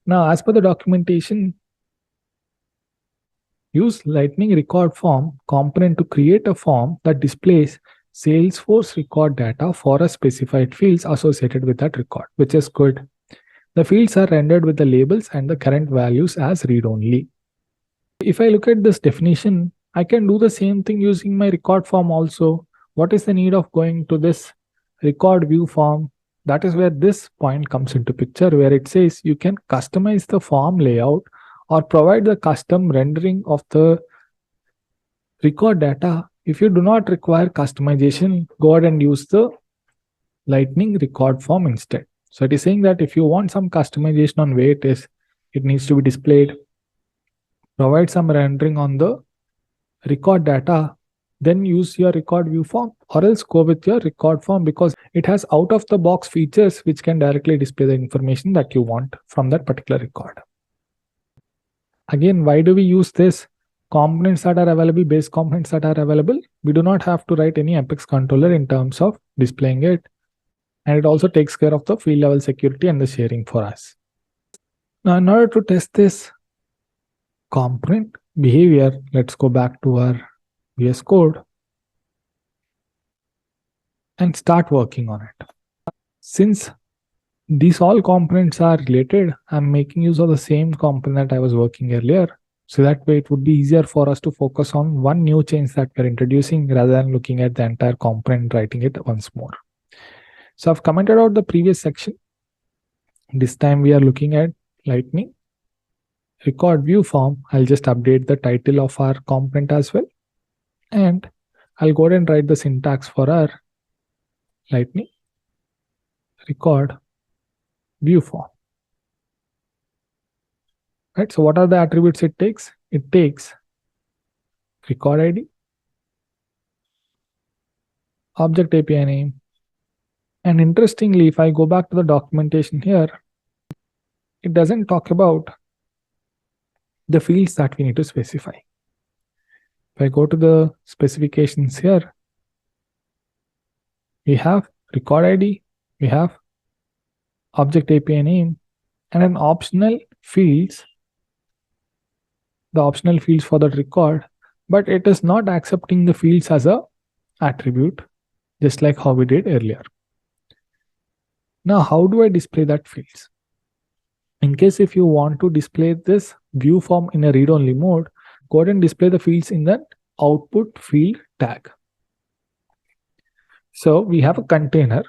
Now, as per the documentation, use Lightning record form component to create a form that displays Salesforce record data for a specified fields associated with that record, which is good. The fields are rendered with the labels and the current values as read-only. If I look at this definition, I can do the same thing using my record form also. What is the need of going to this record view form? That is where this point comes into picture, where it says you can customize the form layout or provide the custom rendering of the record data. If you do not require customization, go ahead and use the Lightning record form instead. So it is saying that if you want some customization on where it needs to be displayed, provide some rendering on the record data, then use your record view form, or else go with your record form because it has out of the box features which can directly display the information that you want from that particular record. Again, why do we use this? Components that are available, base components that are available, we do not have to write any Apex controller in terms of displaying it. And it also takes care of the field level security and the sharing for us. Now, in order to test this component behavior, let's go back to our VS Code and start working on it. Since these all components are related, I'm making use of the same component I was working earlier. So that way it would be easier for us to focus on one new change that we're introducing rather than looking at the entire component and writing it once more. So I've commented out the previous section. This time we are looking at Lightning record view form. I'll just update the title of our component as well. And I'll go ahead and write the syntax for our Lightning record view form. Right, so what are the attributes it takes? It takes record ID, object API name, and interestingly, if I go back to the documentation here, it doesn't talk about the fields that we need to specify. If I go to the specifications here, we have record ID, we have object API name, and an optional fields, the optional fields for that record, but it is not accepting the fields as a attribute, just like how we did earlier. Now, how do I display that fields? In case if you want to display this view form in a read-only mode, go ahead and display the fields in that output field tag. So we have a container,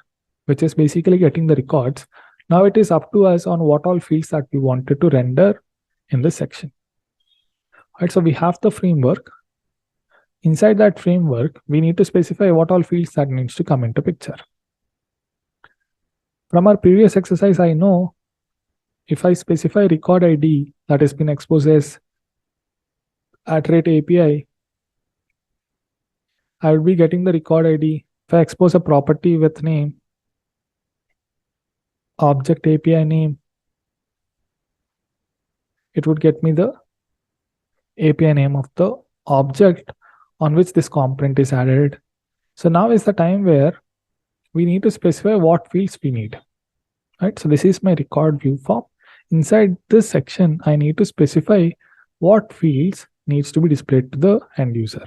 which is basically getting the records. Now it is up to us on what all fields that we wanted to render in this section. All right, so we have the framework. Inside that framework, we need to specify what all fields that needs to come into picture. From our previous exercise, I know if I specify record ID that has been exposed as @API, I will be getting the record ID. If I expose a property with name, object API name, it would get me the API name of the object on which this component is added. So now is the time where we need to specify what fields we need. Right, so this is my record view form. Inside this section, I need to specify what fields needs to be displayed to the end user.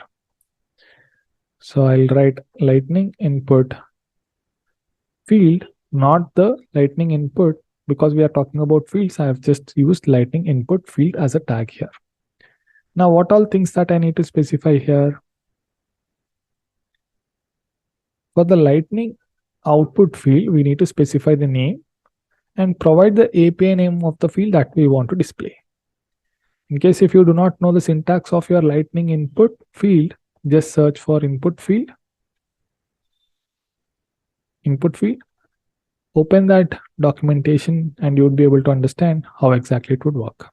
So I'll write Lightning input field, not the Lightning input, because we are talking about fields. I have just used Lightning input field as a tag here. Now, what all things that I need to specify here? For the Lightning output field, we need to specify the name and provide the API name of the field that we want to display. In case if you do not know the syntax of your Lightning input field, just search for input field, open that documentation, and you would be able to understand how exactly it would work.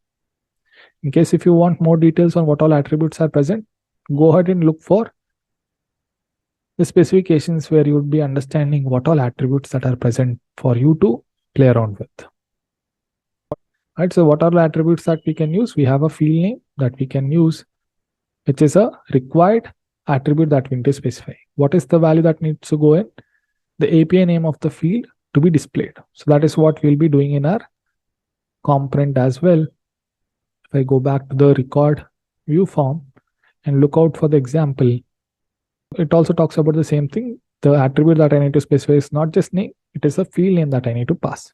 In case if you want more details on what all attributes are present, go ahead and look for the specifications where you would be understanding what all attributes that are present for you to play around with. Right, so what are the attributes that we can use? We have a field name that we can use, which is a required attribute that we need to specify. What is the value that needs to go in? The API name of the field to be displayed. So that is what we'll be doing in our component as well. If I go back to the record view form and look out for the example, it also talks about the same thing. The attribute that I need to specify is not just name, it is a field name that I need to pass.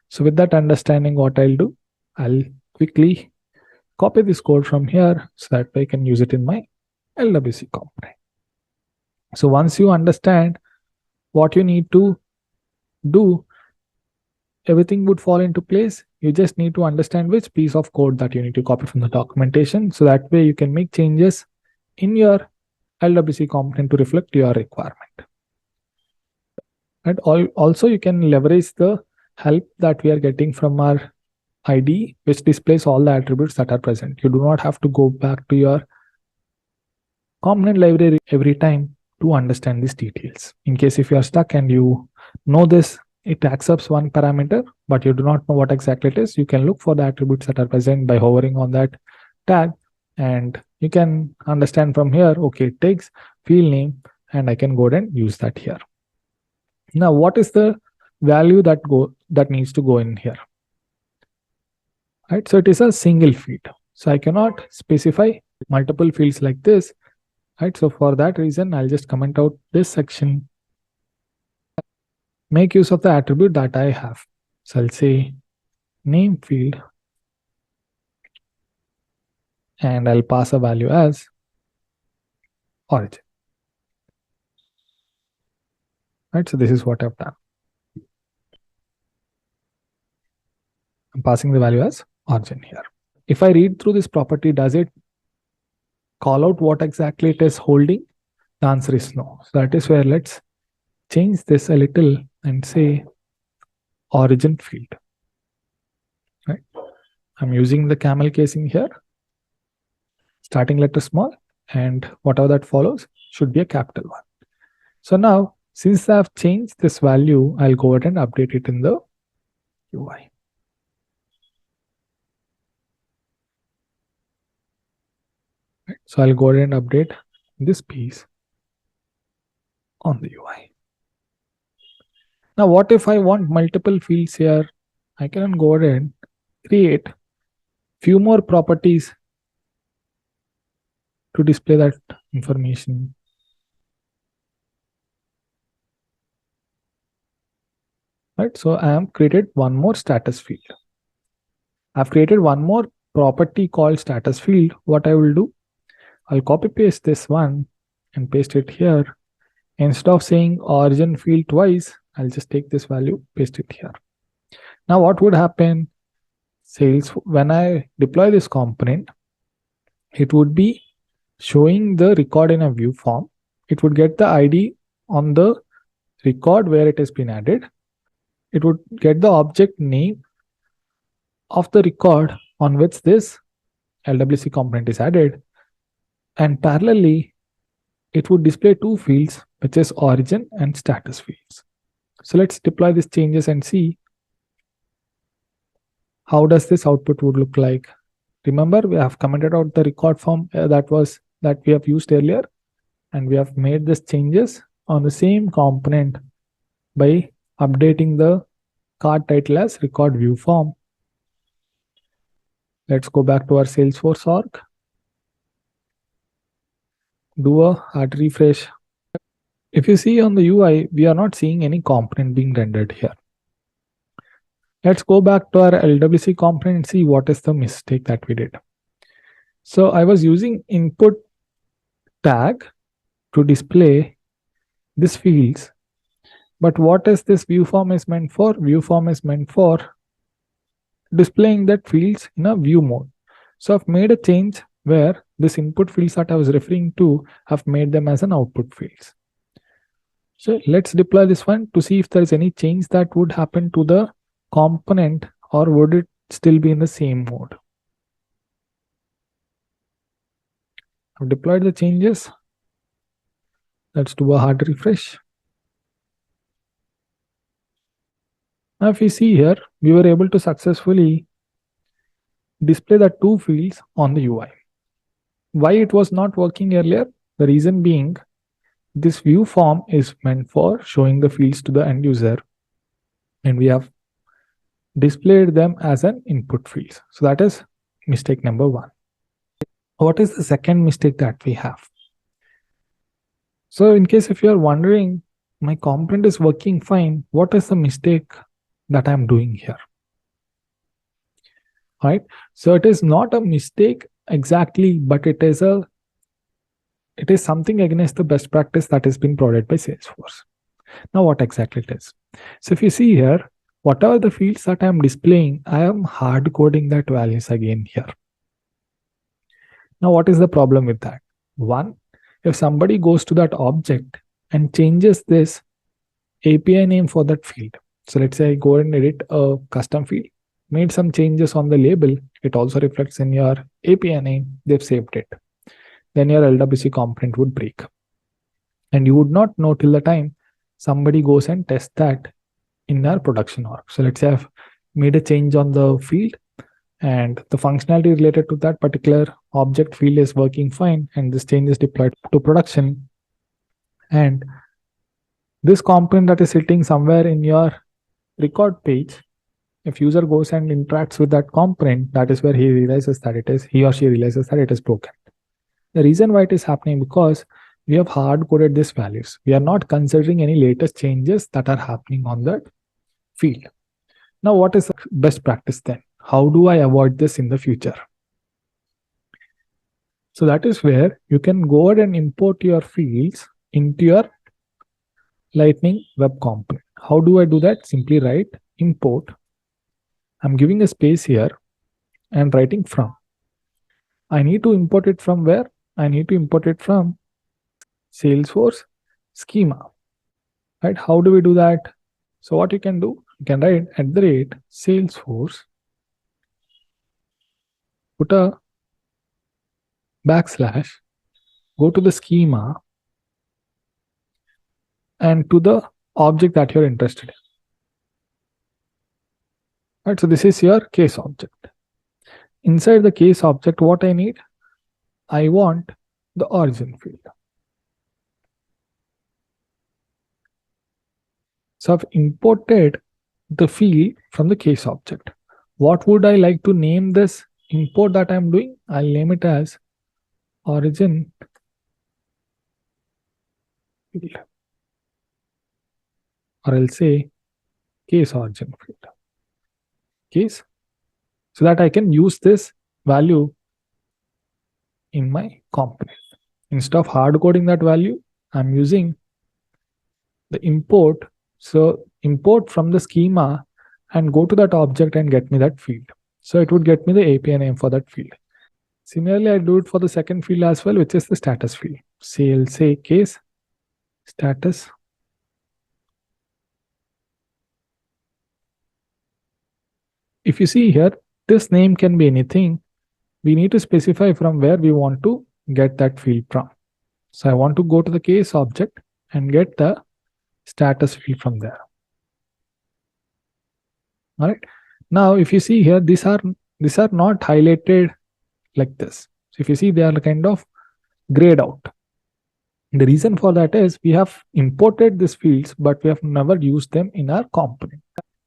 So with that understanding, what I'll do, I'll quickly copy this code from here so that I can use it in my LWC component. So once you understand what you need to do, everything would fall into place. You just need to understand which piece of code that you need to copy from the documentation. So that way you can make changes in your LWC component to reflect your requirement. And also you can leverage the help that we are getting from our ID, which displays all the attributes that are present. You do not have to go back to your component library every time to understand these details. In case if you are stuck and you know this, it accepts one parameter, but you do not know what exactly it is, you can look for the attributes that are present by hovering on that tag, and you can understand from here, okay, it takes field name, and I can go ahead and use that here. Now, what is the value that needs to go in here? Right, so it is a single field. So I cannot specify multiple fields like this. Right, so for that reason, I'll just comment out this section. Make use of the attribute that I have. So I'll say name field, and I'll pass a value as origin. Right, so this is what I've done. I'm passing the value as origin here. If I read through this property, does it call out what exactly it is holding? The answer is no. So that is where let's change this a little and say origin field. Right, I'm using the camel casing here. Starting letter small, and whatever that follows should be a capital one. So now, since I've changed this value, I'll go ahead and update it in the UI. Right, so I'll go ahead and update this piece on the UI. Now, what if I want multiple fields here? I can go ahead and create few more properties to display that information. Right, so I have created one more status field. I've created one more property called status field. What I will do, I'll copy paste this one and paste it here. Instead of saying origin field twice, I'll just take this value, paste it here. Now what would happen? When I deploy this component, it would be showing the record in a view form. It would get the ID on the record where it has been added. It would get the object name of the record on which this LWC component is added. And parallelly, it would display two fields, which is origin and status fields. So let's deploy these changes and see how does this output would look like. Remember, we have commented out the record form that we have used earlier, and we have made these changes on the same component by updating the card title as record view form. Let's go back to our Salesforce org. Do a hard refresh. If you see on the UI, we are not seeing any component being rendered here. Let's go back to our LWC component and see what is the mistake that we did. So I was using input tag to display these fields. But what is this view form is meant for? View form is meant for displaying that fields in a view mode. So I've made a change where this input fields that I was referring to, have made them as an output fields. So let's deploy this one to see if there is any change that would happen to the component, or would it still be in the same mode. I've deployed the changes. Let's do a hard refresh. Now if you see here, we were able to successfully display the two fields on the UI. Why it was not working earlier? The reason being, this view form is meant for showing the fields to the end user, and we have displayed them as an input fields. So that is mistake number one. What is the second mistake that we have? So in case if you are wondering, my component is working fine, what is the mistake that I'm doing here? Right? So it is not a mistake exactly, but it is something against the best practice that has been provided by Salesforce. Now, what exactly it is? So if you see here, whatever the fields that I'm displaying, I am hard coding that values again here. Now, what is the problem with that? One, if somebody goes to that object and changes this API name for that field. So let's say I go and edit a custom field, made some changes on the label. It also reflects in your API name. They've saved it. Then your LWC component would break. And you would not know till the time somebody goes and tests that in our production org. So let's say I've made a change on the field and the functionality related to that particular object field is working fine, and this change is deployed to production. And this component that is sitting somewhere in your record page, if user goes and interacts with that component, that is where he or she realizes that it is broken. The reason why it is happening, because we have hard coded these values. We are not considering any latest changes that are happening on that field. Now, what is the best practice then? How do I avoid this in the future? So that is where you can go ahead and import your fields into your Lightning Web Component. How do I do that? Simply write import. I'm giving a space here and writing from. I need to import it from where? I need to import it from Salesforce Schema. Right? How do we do that? So what you can do, you can write @Salesforce, put a backslash, go to the schema, and to the object that you're interested in. Right, so this is your case object. Inside the case object, what I need? I want the origin field. So I've imported the field from the case object. What would I like to name this import that I'm doing? I'll name it as origin field, or I'll say case origin field. Case, so that I can use this value in my component. Instead of hard coding that value, I'm using the import. So import from the schema and go to that object and get me that field. So it would get me the API name for that field. Similarly, I do it for the second field as well, which is the status field. So I'll say case status. If you see here, this name can be anything. We need to specify from where we want to get that field from. So I want to go to the case object and get the status field from there. All right. Now, if you see here, these are not highlighted like this. So if you see, they are kind of grayed out. The reason for that is we have imported these fields, but we have never used them in our component.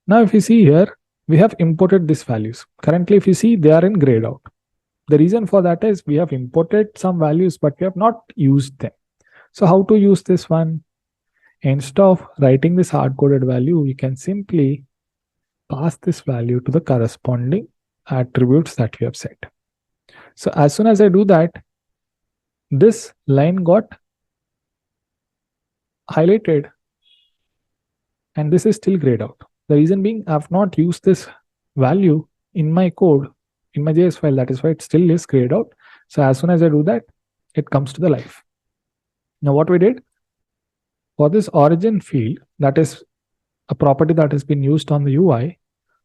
Now, if you see here, we have imported these values. Currently, if you see, they are in grayed out. The reason for that is we have imported some values, but we have not used them. So how to use this one? Instead of writing this hard-coded value, you can simply pass this value to the corresponding attributes that we have set. So as soon as I do that, this line got highlighted and this is still grayed out. The reason being, I have not used this value in my code, in my JS file. That is why it still is grayed out. So as soon as I do that, it comes to the life. Now what we did, for this origin field, that is a property that has been used on the UI,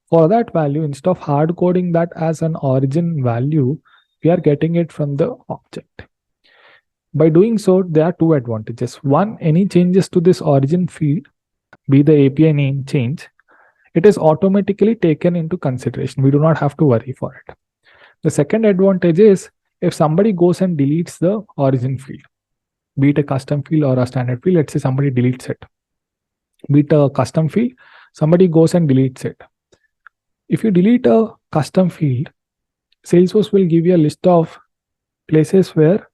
for that value, instead of hard coding that as an origin value, we are getting it from the object. By doing so, there are two advantages. One, any changes to this origin field, be the API name change, it is automatically taken into consideration. We do not have to worry for it. The second advantage is if somebody goes and deletes the origin field, be it a custom field or a standard field, let's say somebody deletes it. Be it a custom field, somebody goes and deletes it. If you delete a custom field, Salesforce will give you a list of places where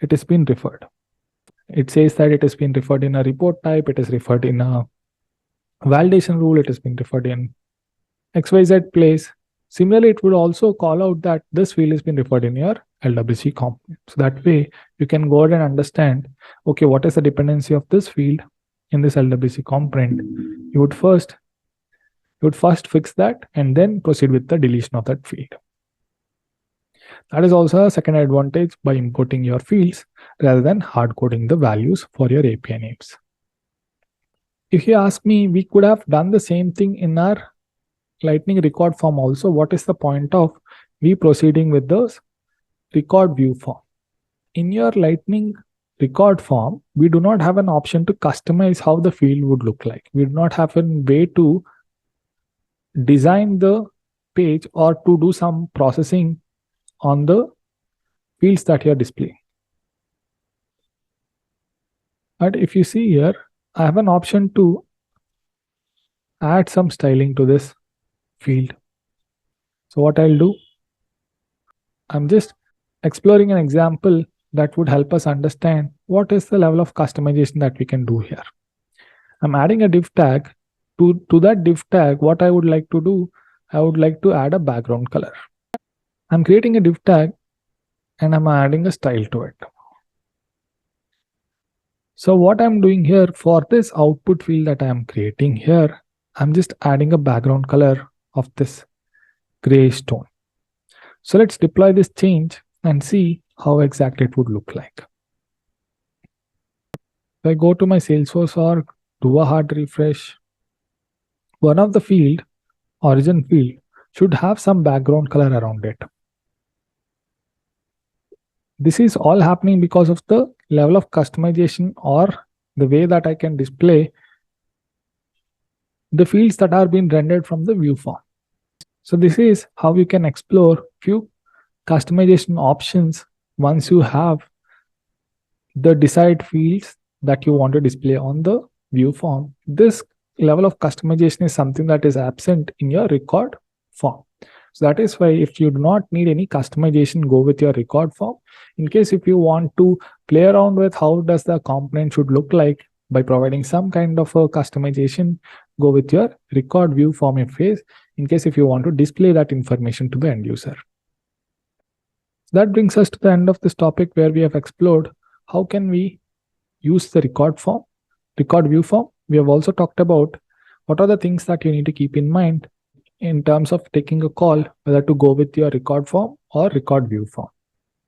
it has been referred. It says that it has been referred in a report type, it is referred in a validation rule, it has been referred in XYZ place. Similarly, it would also call out that this field has been referred in your LWC component. So that way you can go ahead and understand, okay, what is the dependency of this field in this LWC component? You would first fix that and then proceed with the deletion of that field. That is also a second advantage by importing your fields rather than hard coding the values for your API names. If you ask me, we could have done the same thing in our Lightning record form also. What is the point of we proceeding with the record view form? In your Lightning record form, we do not have an option to customize how the field would look like. We do not have a way to design the page or to do some processing on the fields that you are displaying. But if you see here, I have an option to add some styling to this field. So what I'll do, I'm just exploring an example that would help us understand what is the level of customization that we can do here. I'm adding a div tag. To that div tag, what I would like to do, I would like to add a background color. I'm creating a div tag and I'm adding a style to it. So what I'm doing here for this output field that I'm creating here, I'm just adding a background color of this gray stone. So let's deploy this change and see how exactly it would look like. If I go to my Salesforce org, do a hard refresh, one of the field, origin field, should have some background color around it. This is all happening because of the level of customization or the way that I can display the fields that are being rendered from the view form. So this is how you can explore few customization options once you have the desired fields that you want to display on the view form. This level of customization is something that is absent in your record form. So that is why if you do not need any customization, go with your record form. In case if you want to play around with how does the component should look like by providing some kind of a customization, go with your record view form interface in case if you want to display that information to the end user. That brings us to the end of this topic where we have explored how can we use the record view form. We have also talked about what are the things that you need to keep in mind in terms of taking a call whether to go with your record form or record view form.